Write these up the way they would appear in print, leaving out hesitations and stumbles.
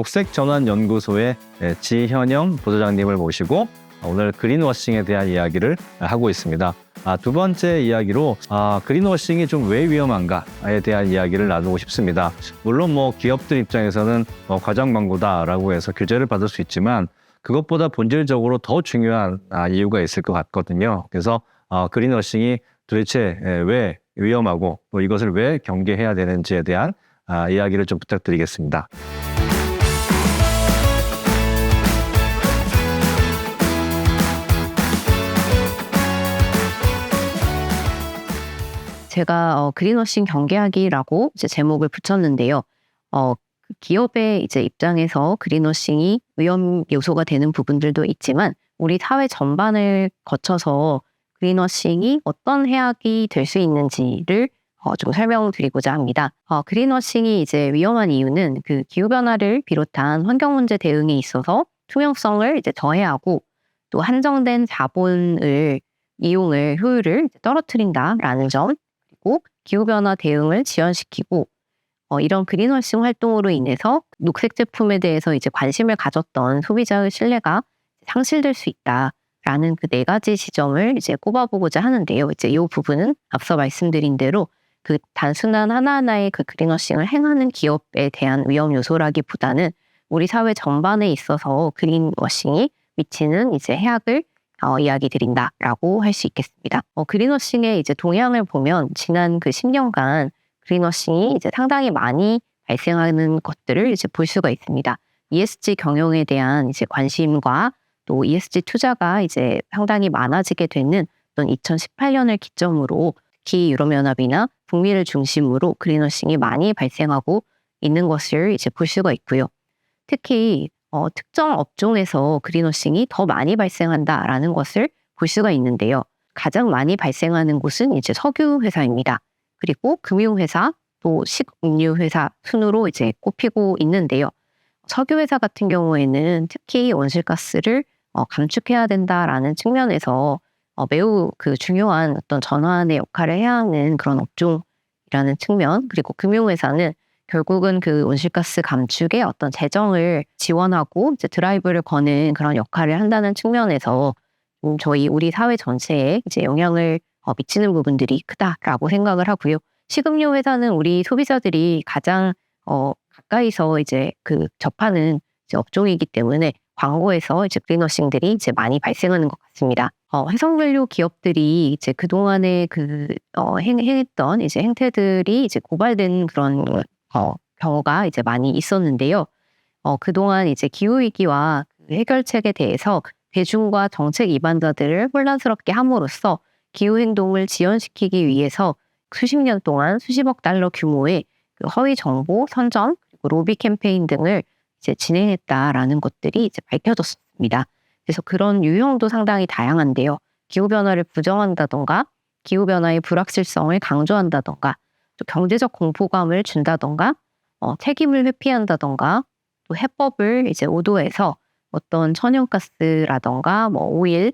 녹색전환연구소의 지현영 부소장님을 모시고 오늘 그린워싱에 대한 이야기를 하고 있습니다. 두 번째 이야기로 그린워싱이 좀 왜 위험한가에 대한 이야기를 나누고 싶습니다. 물론 기업들 입장에서는 과장 광고다라고 해서 규제를 받을 수 있지만 그것보다 본질적으로 더 중요한 이유가 있을 것 같거든요. 그래서 그린워싱이 도대체 왜 위험하고 또 이것을 왜 경계해야 되는지에 대한 이야기를 좀 부탁드리겠습니다. 제가 그린워싱 경계하기라고 이제 제목을 붙였는데요. 기업의 이제 입장에서 그린워싱이 위험 요소가 되는 부분들도 있지만 우리 사회 전반을 거쳐서 그린워싱이 어떤 해악이 될 수 있는지를 좀 설명드리고자 합니다. 그린워싱이 이제 위험한 이유는 그 기후변화를 비롯한 환경 문제 대응에 있어서 투명성을 이제 더해하고 또 한정된 자본을 이용을 효율을 떨어뜨린다라는 점, 그리고 기후변화 대응을 지연시키고 이런 그린워싱 활동으로 인해서 녹색 제품에 대해서 이제 관심을 가졌던 소비자의 신뢰가 상실될 수 있다라는 그 4가지 지점을 이제 꼽아보고자 하는데요. 이제 이 부분은 앞서 말씀드린 대로 그 단순한 하나하나의 그 그린워싱을 행하는 기업에 대한 위험 요소라기보다는 우리 사회 전반에 있어서 그린워싱이 미치는 이제 해악을 이야기 드린다라고 할 수 있겠습니다. 그린워싱의 이제 동향을 보면 지난 그 10년간 그린워싱이 이제 상당히 많이 발생하는 것들을 이제 볼 수가 있습니다. ESG 경영에 대한 이제 관심과 또 ESG 투자가 이제 상당히 많아지게 되는 어떤 2018년을 기점으로 특히 유럽연합이나 북미를 중심으로 그린워싱이 많이 발생하고 있는 것을 이제 볼 수가 있고요. 특히 특정 업종에서 그린워싱이 더 많이 발생한다라는 것을 볼 수가 있는데요. 가장 많이 발생하는 곳은 이제 석유 회사입니다. 그리고 금융회사, 또 식음료 회사 순으로 이제 꼽히고 있는데요. 석유 회사 같은 경우에는 특히 온실가스를 감축해야 된다라는 측면에서 매우 그 중요한 어떤 전환의 역할을 해야 하는 그런 업종이라는 측면, 그리고 금융회사는 결국은 그 온실가스 감축에 어떤 재정을 지원하고 이제 드라이브를 거는 그런 역할을 한다는 측면에서 우리 사회 전체에 이제 영향을 미치는 부분들이 크다라고 생각을 하고요. 식음료 회사는 우리 소비자들이 가장 가까이서 이제 그 접하는 이제 업종이기 때문에 광고에서 이제 그린워싱들이 이제 많이 발생하는 것 같습니다. 해석연료 기업들이 이제 그동안에 행했던 이제 행태들이 이제 고발된 그런 경우가 이제 많이 있었는데요. 그동안 이제 기후위기와 그 해결책에 대해서 대중과 정책 위반자들을 혼란스럽게 함으로써 기후행동을 지연시키기 위해서 수십 년 동안 수십억 달러 규모의 그 허위 정보, 선전, 그리고 로비 캠페인 등을 이제 진행했다라는 것들이 이제 밝혀졌습니다. 그래서 그런 유형도 상당히 다양한데요. 기후변화를 부정한다던가, 기후변화의 불확실성을 강조한다던가, 또 경제적 공포감을 준다던가, 책임을 회피한다던가, 또 해법을 이제 오도해서 어떤 천연가스라던가, 오일,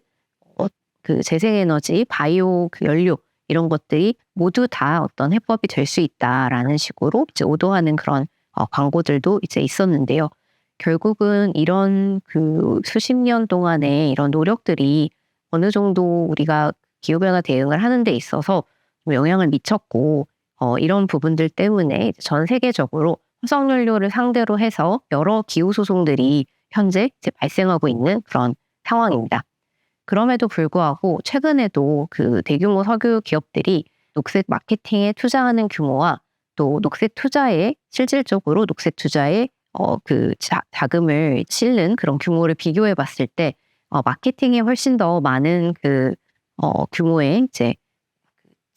그 재생에너지, 바이오 그 연료 이런 것들이 모두 다 어떤 해법이 될 수 있다라는 식으로 이제 오도하는 그런 광고들도 이제 있었는데요. 결국은 이런 그 수십 년 동안의 이런 노력들이 어느 정도 우리가 기후변화 대응을 하는 데 있어서 좀 영향을 미쳤고, 이런 부분들 때문에 전 세계적으로 화석연료를 상대로 해서 여러 기후 소송들이 현재 이제 발생하고 있는 그런 상황입니다. 그럼에도 불구하고 최근에도 그 대규모 석유 기업들이 녹색 마케팅에 투자하는 규모와 또 녹색 투자에 실질적으로 녹색 투자에 그 자금을 실는 그런 규모를 비교해 봤을 때 마케팅에 훨씬 더 많은 그 규모의 이제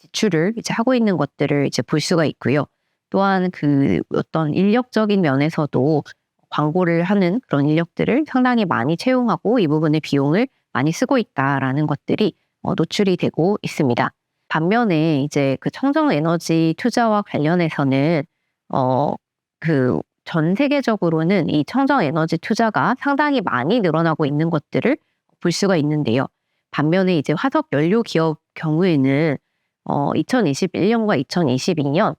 지출을 이제 하고 있는 것들을 이제 볼 수가 있고요. 또한 그 어떤 인력적인 면에서도 광고를 하는 그런 인력들을 상당히 많이 채용하고 이 부분의 비용을 많이 쓰고 있다라는 것들이 노출이 되고 있습니다. 반면에 이제 그 청정에너지 투자와 관련해서는 그 전 세계적으로는 이 청정에너지 투자가 상당히 많이 늘어나고 있는 것들을 볼 수가 있는데요. 반면에 이제 화석연료 기업 경우에는 2021년과 2022년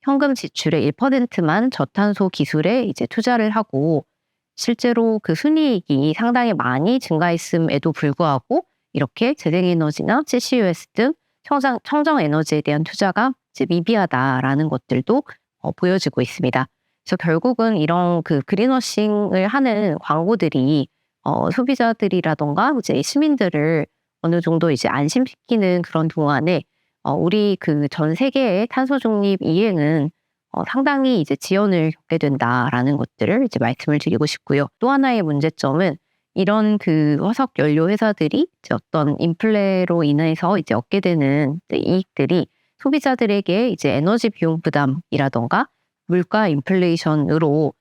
현금 지출의 1%만 저탄소 기술에 이제 투자를 하고 실제로 그 순이익이 상당히 많이 증가했음에도 불구하고 이렇게 재생에너지나 CCUS 등 청정 에너지에 대한 투자가 이제 미비하다라는 것들도 보여지고 있습니다. 그래서 결국은 이런 그 그린워싱을 하는 광고들이 소비자들이라던가 이제 시민들을 어느 정도 이제 안심시키는 그런 동안에 우리 그 전 세계의 탄소 중립 이행은 상당히 이제 지연을 겪게 된다라는 것들을 이제 말씀을 드리고 싶고요. 또 하나의 문제점은 이런 그 화석 연료 회사들이 이제 어떤 인플레로 인해서 이제 얻게 되는 이익들이 소비자들에게 이제 에너지 비용 부담이라던가 물가 인플레이션으로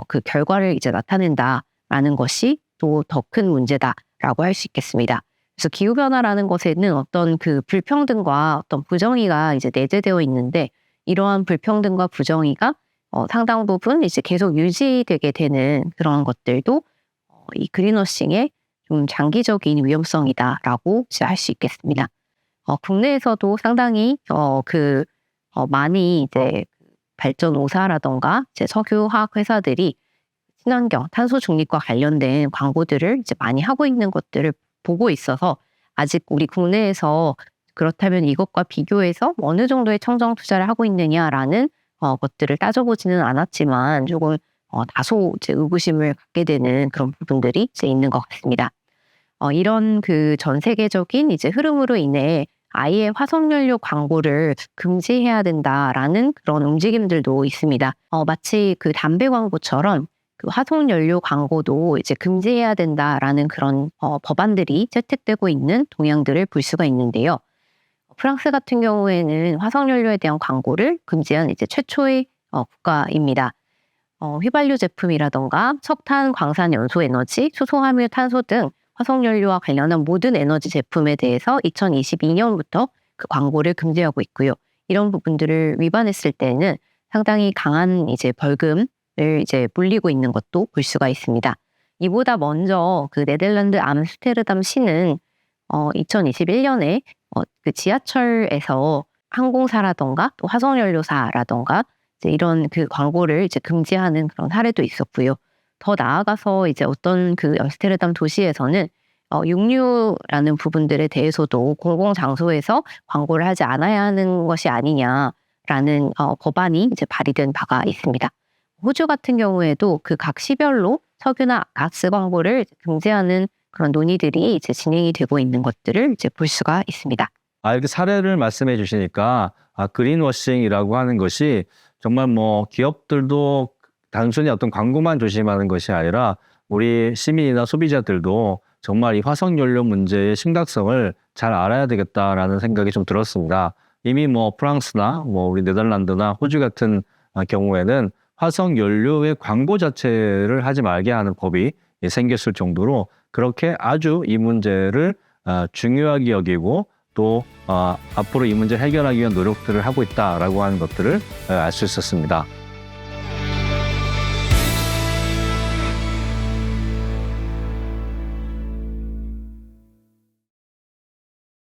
그 결과를 이제 나타낸다라는 것이 또 더 큰 문제다라고 할 수 있겠습니다. 그래서 기후 변화라는 것에는 어떤 그 불평등과 어떤 부정의가 이제 내재되어 있는데 이러한 불평등과 부정의가 상당 부분 이제 계속 유지되게 되는 그런 것들도 이 그린워싱의 좀 장기적인 위험성이다라고 이제 할 수 있겠습니다. 국내에서도 상당히 많이 이제 발전 5사라던가 이제 석유화학 회사들이 친환경, 탄소 중립과 관련된 광고들을 이제 많이 하고 있는 것들을 보고 있어서 아직 우리 국내에서 그렇다면 이것과 비교해서 어느 정도의 청정 투자를 하고 있느냐라는 것들을 따져보지는 않았지만 조금 다소 이제 의구심을 갖게 되는 그런 부분들이 이제 있는 것 같습니다. 이런 그 전 세계적인 이제 흐름으로 인해 아예 화석연료 광고를 금지해야 된다라는 그런 움직임들도 있습니다. 마치 그 담배 광고처럼 그 화석연료 광고도 이제 금지해야 된다라는 그런 법안들이 채택되고 있는 동향들을 볼 수가 있는데요. 프랑스 같은 경우에는 화석연료에 대한 광고를 금지한 이제 최초의 국가입니다. 휘발유 제품이라던가 석탄, 광산, 연소 에너지, 수소함유, 탄소 등 화석연료와 관련한 모든 에너지 제품에 대해서 2022년부터 그 광고를 금지하고 있고요. 이런 부분들을 위반했을 때는 상당히 강한 이제 벌금을 이제 물리고 있는 것도 볼 수가 있습니다. 이보다 먼저 그 네덜란드 암스테르담 시는 2021년에 그 지하철에서 항공사라던가 또 화석연료사라던가 이제 이런 그 광고를 이제 금지하는 그런 사례도 있었고요. 더 나아가서 이제 어떤 그 암스테르담 도시에서는 육류라는 부분들에 대해서도 공공장소에서 광고를 하지 않아야 하는 것이 아니냐라는 법안이 이제 발의된 바가 있습니다. 호주 같은 경우에도 그 각 시별로 석유나 가스 광고를 금지하는 그런 논의들이 이제 진행이 되고 있는 것들을 이제 볼 수가 있습니다. 이렇게 사례를 말씀해 주시니까 그린워싱이라고 하는 것이 정말 뭐 기업들도 단순히 어떤 광고만 조심하는 것이 아니라 우리 시민이나 소비자들도 정말 이 화석연료 문제의 심각성을 잘 알아야 되겠다라는 생각이 좀 들었습니다. 이미 뭐 프랑스나 뭐 우리 네덜란드나 호주 같은 경우에는 화석연료의 광고 자체를 하지 말게 하는 법이 생겼을 정도로 그렇게 아주 이 문제를 중요하게 여기고 또 앞으로 이 문제를 해결하기 위한 노력들을 하고 있다라고 하는 것들을 알 수 있었습니다.